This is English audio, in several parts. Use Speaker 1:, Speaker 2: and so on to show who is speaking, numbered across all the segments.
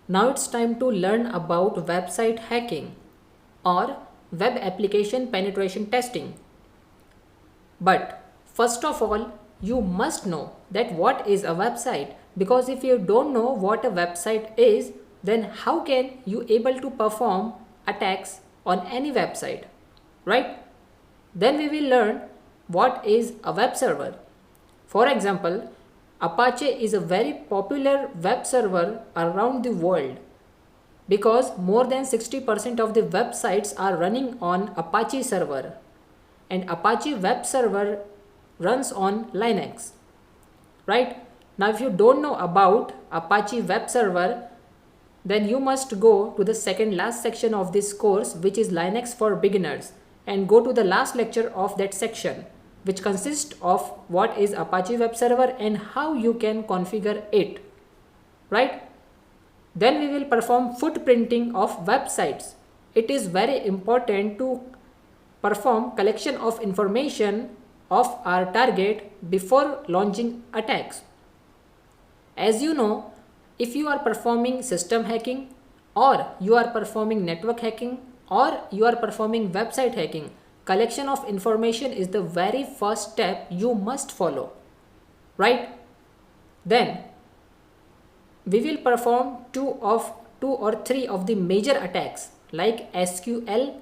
Speaker 1: Now it's time to learn about website hacking or web application penetration testing. But first of all, you must know that what is a website, because if you don't know what a website is, then how can you able to perform attacks on any website, right? Then we will learn what is a web server. For example, Apache is a very popular web server around the world because more than 60% of the websites are running on Apache server, and Apache web server runs on Linux, right? Now if you don't know about Apache web server, then you must go to the second last section of this course, which is Linux for beginners, and go to the last lecture of that section, which consists of what is Apache web server and how you can configure it, right? Then we will perform footprinting of websites. It is very important to perform collection of information of our target before launching attacks. As you know, if you are performing system hacking, or you are performing network hacking, or you are performing website hacking, collection of information is the very first step you must follow, right? Then we will perform two or three of the major attacks like SQL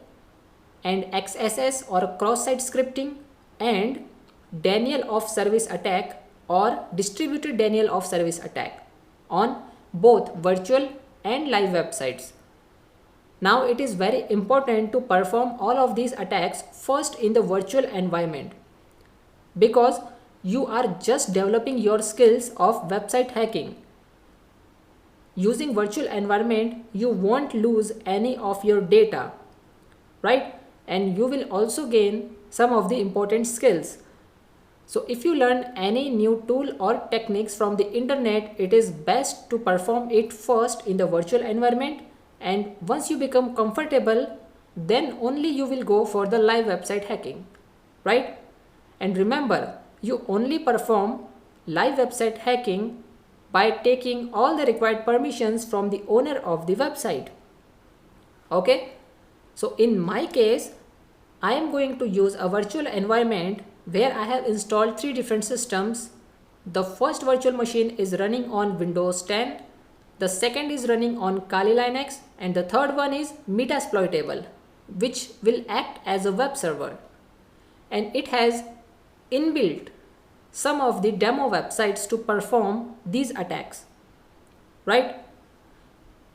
Speaker 1: and XSS or cross-site scripting, and denial of service attack or distributed denial of service attack on both virtual and live websites. Now it is very important to perform all of these attacks first in the virtual environment, because you are just developing your skills of website hacking. Using virtual environment, you won't lose any of your data, right? And you will also gain some of the important skills. So if you learn any new tool or techniques from the internet, it is best to perform it first in the virtual environment, and once you become comfortable, then only you will go for the live website hacking, right? And remember, you only perform live website hacking by taking all the required permissions from the owner of the website. Okay, so in my case, I am going to use a virtual environment where I have installed three different systems. The first virtual machine is running on Windows 10, the second is running on Kali Linux, and the third one is Metasploitable, which will act as a web server, and it has inbuilt some of the demo websites to perform these attacks, right?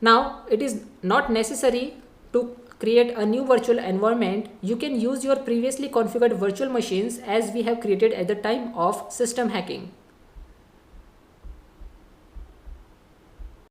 Speaker 1: Now it is not necessary to create a new virtual environment. You can use your previously configured virtual machines as we have created at the time of system hacking.